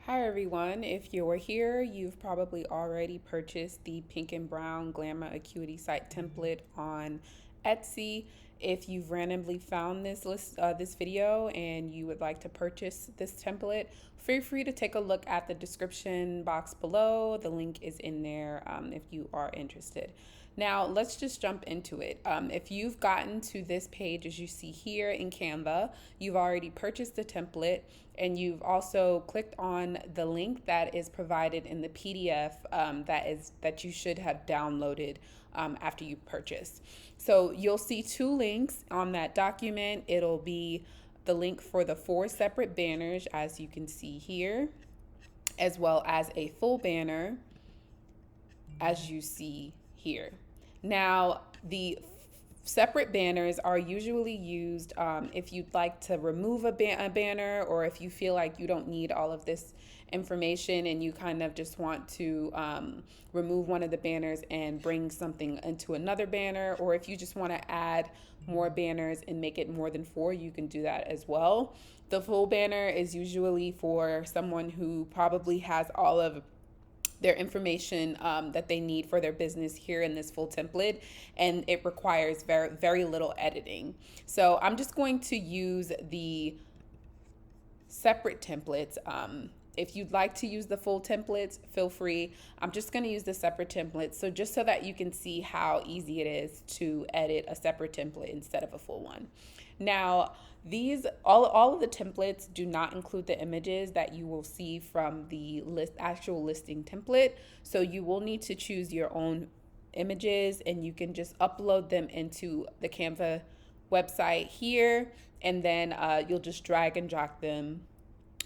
Hi everyone, if you're here, you've probably already purchased the pink and brown Glamour Acuity site template on Etsy. If you've randomly found this video and you would like to purchase this template, feel free to take a look at the description box below. The link is in there if you are interested. Now, let's just jump into it. If you've gotten to this page, as you see here in Canva, you've already purchased the template and you've also clicked on the link that is provided in the PDF that you should have downloaded after you purchase. So you'll see two links on that document. It'll be the link for the 4 separate banners, as you can see here, as well as a full banner, as you see here. Now, the separate banners are usually used if you'd like to remove a banner, or if you feel like you don't need all of this information and you kind of just want to remove one of the banners and bring something into another banner, or if you just want to add more banners and make it more than 4, you can do that as well. The full banner is usually for someone who probably has all of their information that they need for their business here in this full template, and it requires very little editing. So I'm just going to use the separate templates. If you'd like to use the full templates, feel free. I'm just going to use the separate templates, so just so that you can see how easy it is to edit a separate template instead of a full one. Now, these all of the templates do not include the images that you will see from the actual listing template. So you will need to choose your own images, and you can just upload them into the Canva website here, and then you'll just drag and drop them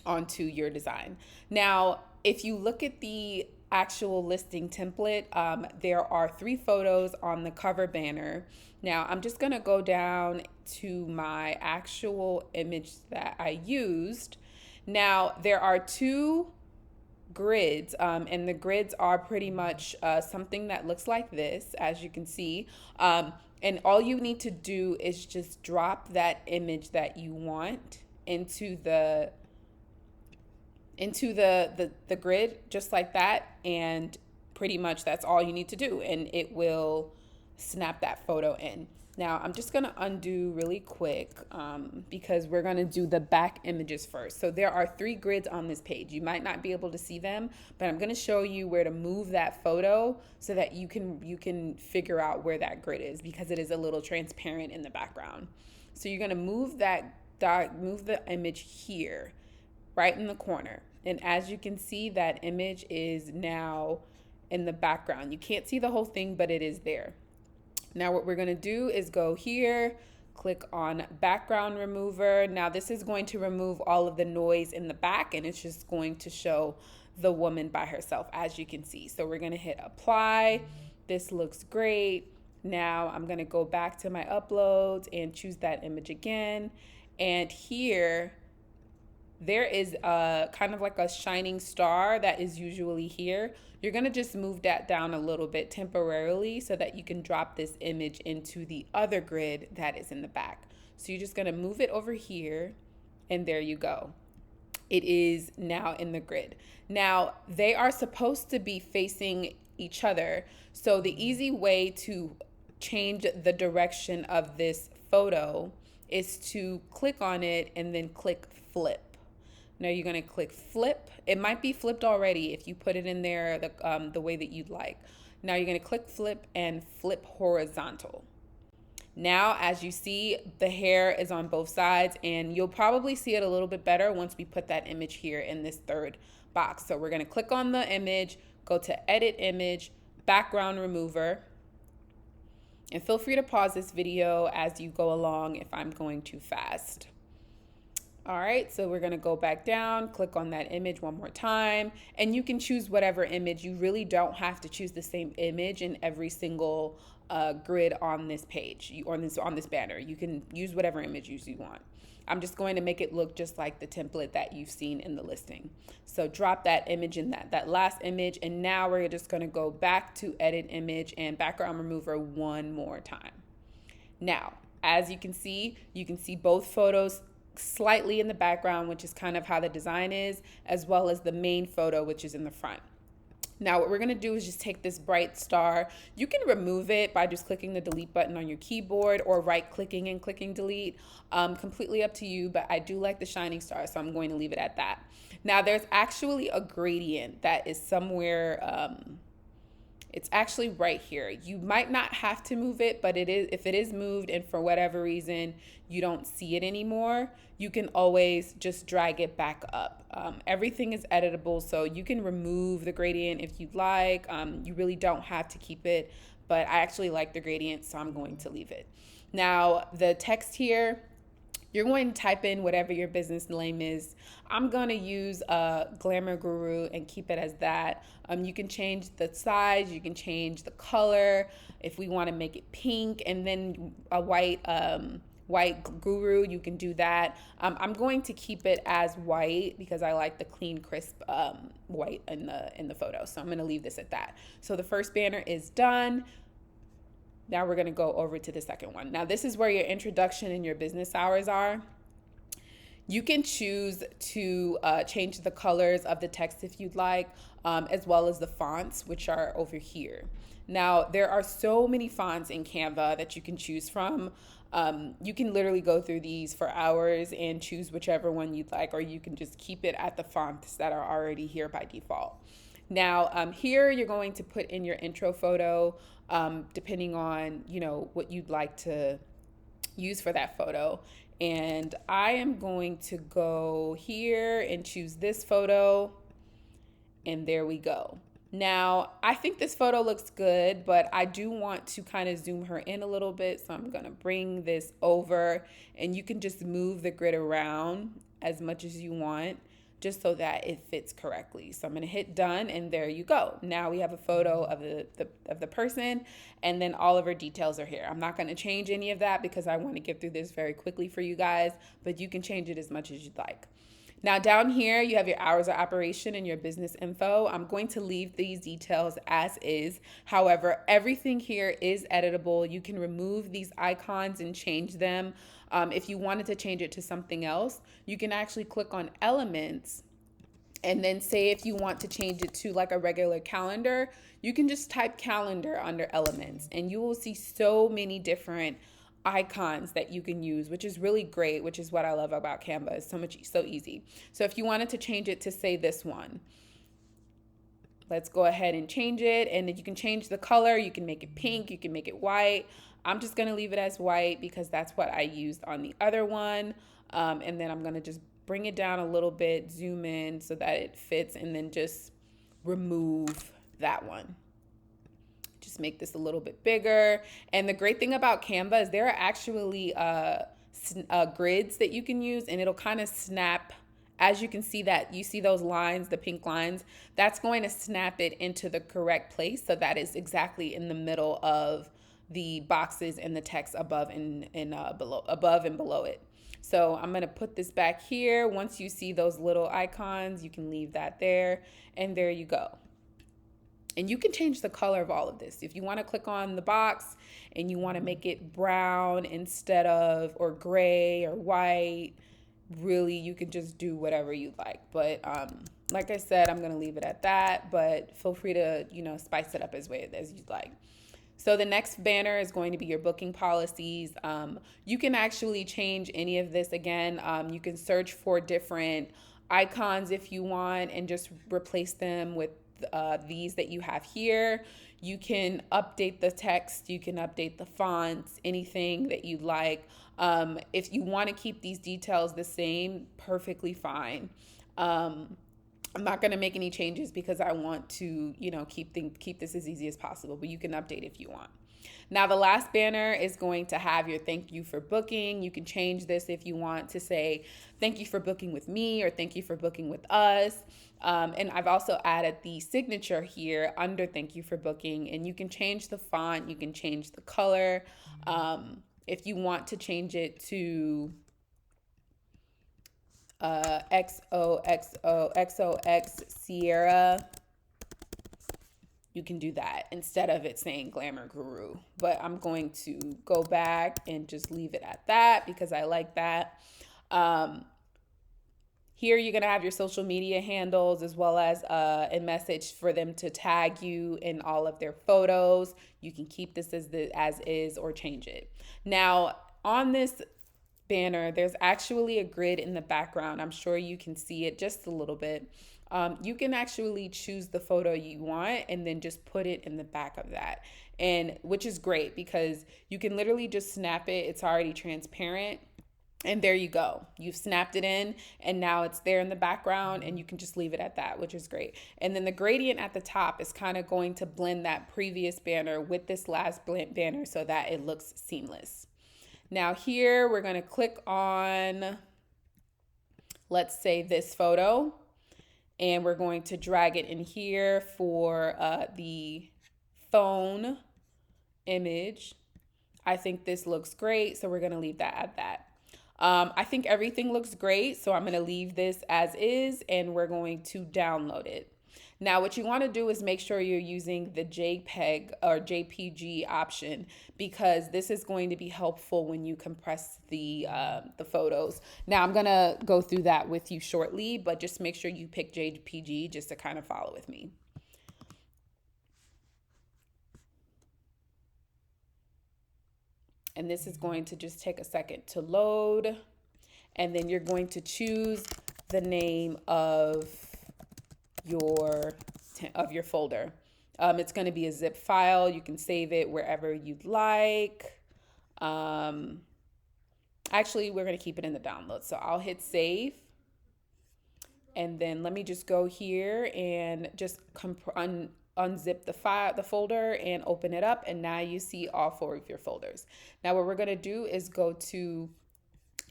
onto your design. Now, if you look at the actual listing template, there are 3 photos on the cover banner. Now, I'm just going to go down to my actual image that I used. Now, there are 2 grids, and the grids are pretty much something that looks like this, as you can see. And all you need to do is just drop that image that you want into the grid, just like that, and pretty much that's all you need to do, and it will snap that photo in. Now I'm just gonna undo really quick because we're gonna do the back images first. So there are 3 grids on this page. You might not be able to see them, but I'm gonna show you where to move that photo so that you can figure out where that grid is, because it is a little transparent in the background. So you're gonna move the image here, right in the corner. And as you can see, that image is now in the background. You can't see the whole thing, but it is there. Now what we're going to do is go here, click on background remover. Now this is going to remove all of the noise in the back, and it's just going to show the woman by herself, as you can see. So we're going to hit apply. This looks great. Now I'm going to go back to my uploads and choose that image again. And here, there is a kind of like a shining star that is usually here. You're gonna just move that down a little bit temporarily so that you can drop this image into the other grid that is in the back. So you're just gonna move it over here, and there you go. It is now in the grid. Now, they are supposed to be facing each other. So the easy way to change the direction of this photo is to click on it and then click flip. Now you're going to click flip. It might be flipped already if you put it in there the way that you'd like. Now you're going to click flip and flip horizontal. Now, as you see, the hair is on both sides, and you'll probably see it a little bit better once we put that image here in this 3rd box. So we're going to click on the image, go to edit image, background remover, and feel free to pause this video as you go along if I'm going too fast. All right, so we're gonna go back down, click on that image one more time, and you can choose whatever image. You really don't have to choose the same image in every single grid on this page, on this banner. You can use whatever image you want. I'm just going to make it look just like the template that you've seen in the listing. So drop that image in that last image, and now we're just gonna go back to edit image and background remover one more time. Now, as you can see both photos slightly in the background, which is kind of how the design is, as well as the main photo, which is in the front. Now what we're gonna do is just take this bright star. You can remove it by just clicking the delete button on your keyboard or right clicking and clicking delete. Completely up to you, but I do like the shining star, so I'm going to leave it at that. Now there's actually a gradient that is somewhere, it's actually right here. You might not have to move it, but if it is moved and for whatever reason you don't see it anymore, you can always just drag it back up. Everything is editable, so you can remove the gradient if you'd like. You really don't have to keep it, but I actually like the gradient, so I'm going to leave it. Now the text here, you're going to type in whatever your business name is. I'm going to use Glamour Guru and keep it as that. You can change the size, you can change the color. If we want to make it pink and then a white guru, you can do that. I'm going to keep it as white because I like the clean, crisp white in the photo. So I'm going to leave this at that. So the first banner is done. Now we're going to go over to the second one. Now this is where your introduction and your business hours are. You can choose to change the colors of the text if you'd like, as well as the fonts, which are over here. Now there are so many fonts in Canva that you can choose from. You can literally go through these for hours and choose whichever one you'd like, or you can just keep it at the fonts that are already here by default. Now here you're going to put in your intro photo, depending on what you'd like to use for that photo. And I am going to go here and choose this photo, and there we go. Now I think this photo looks good, but I do want to kind of zoom her in a little bit, so I'm gonna bring this over, and you can just move the grid around as much as you want, just so that it fits correctly. So I'm gonna hit done, and there you go. Now we have a photo of the person, and then all of her details are here. I'm not gonna change any of that because I wanna get through this very quickly for you guys, but you can change it as much as you'd like. Now down here, you have your hours of operation and your business info. I'm going to leave these details as is. However, everything here is editable. You can remove these icons and change them. If you wanted to change it to something else, you can actually click on elements, and then say if you want to change it to like a regular calendar, you can just type calendar under elements, and you will see so many different icons that you can use, which is really great, which is what I love about Canva. It's so easy. So if you wanted to change it to say this one, let's go ahead and change it. And you can change the color. You can make it pink. You can make it white. I'm just going to leave it as white because that's what I used on the other one. And then I'm going to just bring it down a little bit, zoom in so that it fits, and then just remove that one. Just make this a little bit bigger. And the great thing about Canva is there are actually grids that you can use, and it'll kind of snap. As you can see that, you see those lines, the pink lines, that's going to snap it into the correct place, so that is exactly in the middle of the boxes and the text above and below it. So I'm going to put this back here. Once you see those little icons, you can leave that there, and there you go. And you can change the color of all of this. If you want to click on the box and you want to make it brown instead of, or gray or white, really you can just do whatever you like. But like I said, I'm going to leave it at that, but feel free to, spice it up as you'd like. So the next banner is going to be your booking policies. You can actually change any of this again. You can search for different icons if you want and just replace them with these that you have here. You can update the text, you can update the fonts, anything that you like. If you want to keep these details the same, perfectly fine. I'm not going to make any changes because I want to, keep this as easy as possible, but you can update if you want. Now, the last banner is going to have your thank you for booking. You can change this if you want to say thank you for booking with me or thank you for booking with us. And I've also added the signature here under thank you for booking, and you can change the font, you can change the color. If you want to change it to XOXO Sierra, you can do that instead of it saying Glamour Guru. But I'm going to go back and just leave it at that because I like that. Um, Here you're going to have your social media handles as well as a message for them to tag you in all of their photos. You can keep this as is or change it. Now, on this banner, there's actually a grid in the background. I'm sure you can see it just a little bit. You can actually choose the photo you want and then just put it in the back of that. And which is great because you can literally just snap it. It's already transparent. And there you go. You've snapped it in and now it's there in the background and you can just leave it at that, which is great. And then the gradient at the top is kind of going to blend that previous banner with this last banner so that it looks seamless. Now here we're going to click on, let's say, this photo, and we're going to drag it in here for the phone image. I think this looks great, so we're going to leave that at that. I think everything looks great, so I'm going to leave this as is, and we're going to download it. Now, what you want to do is make sure you're using the JPEG or JPG option because this is going to be helpful when you compress the photos. Now, I'm going to go through that with you shortly, but just make sure you pick JPG just to kind of follow with me. And this is going to just take a second to load. And then you're going to choose the name of your folder. It's going to be a zip file. You can save it wherever you'd like. Actually, we're going to keep it in the download. So I'll hit save. And then let me just go here and just unzip the folder and open it up. And now you see all 4 of your folders. Now what we're going to do is go to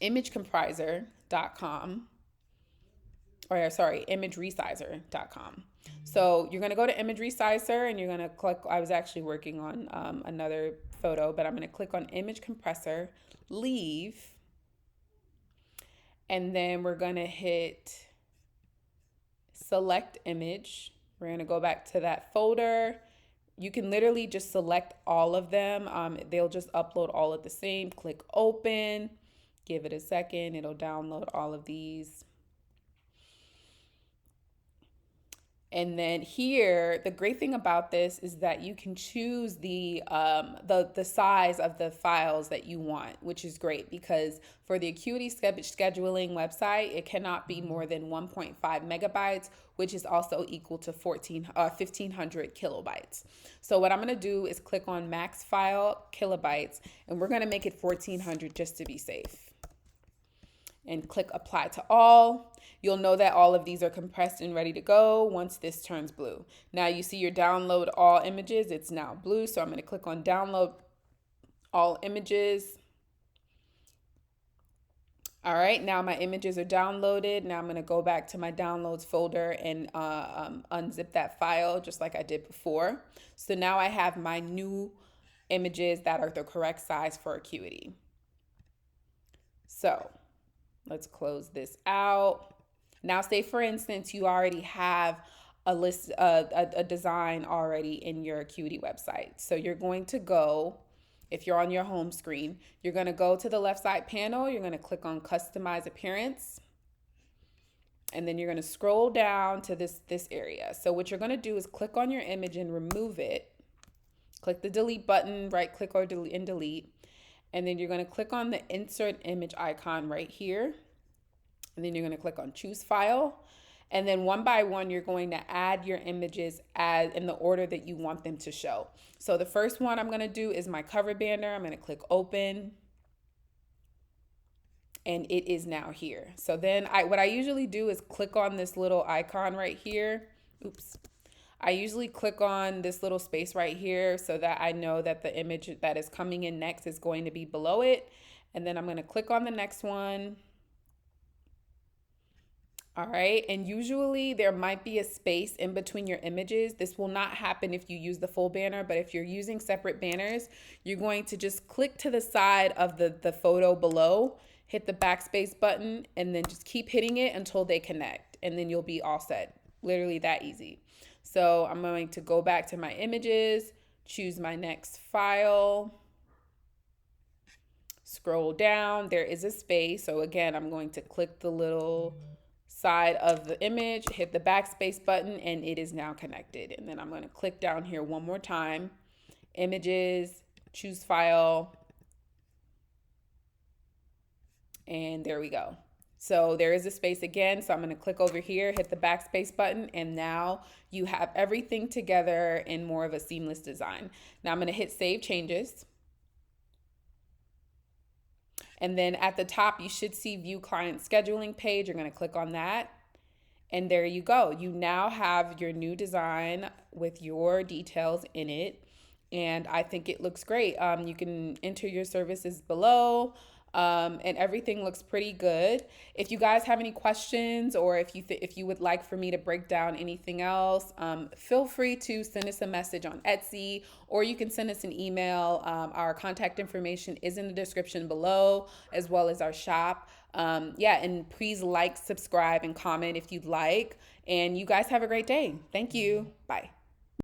imagecompriser.com. Or sorry, imageresizer.com. So you're going to go to Image Resizer and you're going to click, I was actually working on another photo, but I'm going to click on Image Compressor, leave, and then we're going to hit Select Image. We're going to go back to that folder. You can literally just select all of them. They'll just upload all at the same. Click Open. Give it a second. It'll download all of these. And then here, the great thing about this is that you can choose the size of the files that you want, which is great because for the Acuity scheduling website, it cannot be more than 1.5 megabytes, which is also equal to 1,500 kilobytes. So what I'm going to do is click on max file kilobytes, and we're going to make it 1,400 just to be safe. And click apply to all. You'll know that all of these are compressed and ready to go once this turns blue. Now you see your download all images. It's now blue. So I'm going to click on download all images. All right, now my images are downloaded. Now I'm going to go back to my downloads folder and unzip that file just like I did before. So now I have my new images that are the correct size for Acuity. So let's close this out. Now, say for instance, you already have a list, a design already in your Acuity website. So you're going to go, if you're on your home screen, you're going to go to the left side panel. You're going to click on Customize Appearance. And then you're going to scroll down to this area. So what you're going to do is click on your image and remove it. Click the delete button, right click or delete. And then you're going to click on the insert image icon right here. And then you're going to click on choose file. And then one by one, you're going to add your images as in the order that you want them to show. So the first one I'm going to do is my cover banner. I'm going to click open. And it is now here. So then what I usually do is click on this little icon right here. Oops. I usually click on this little space right here so that I know that the image that is coming in next is going to be below it. And then I'm going to click on the next one. All right, and usually there might be a space in between your images. This will not happen if you use the full banner, but if you're using separate banners, you're going to just click to the side of the photo below, hit the backspace button, and then just keep hitting it until they connect, and then you'll be all set. Literally that easy. So I'm going to go back to my images, choose my next file. Scroll down, there is a space. So again, I'm going to click the little side of the image, hit the backspace button, and it is now connected. And then I'm going to click down here one more time, images, choose file, and there we go. So there is a space again. So I'm going to click over here, hit the backspace button, and now you have everything together in more of a seamless design. Now I'm going to hit save changes. And then at the top, you should see view client scheduling page. You're going to click on that. And there you go. You now have your new design with your details in it. And I think it looks great. You can enter your services below. And everything looks pretty good. If you guys have any questions, or if you would like for me to break down anything else, feel free to send us a message on Etsy, or you can send us an email. Our contact information is in the description below, as well as our shop. Yeah, and please like, subscribe, and comment if you'd like. And you guys have a great day. Thank you. Bye.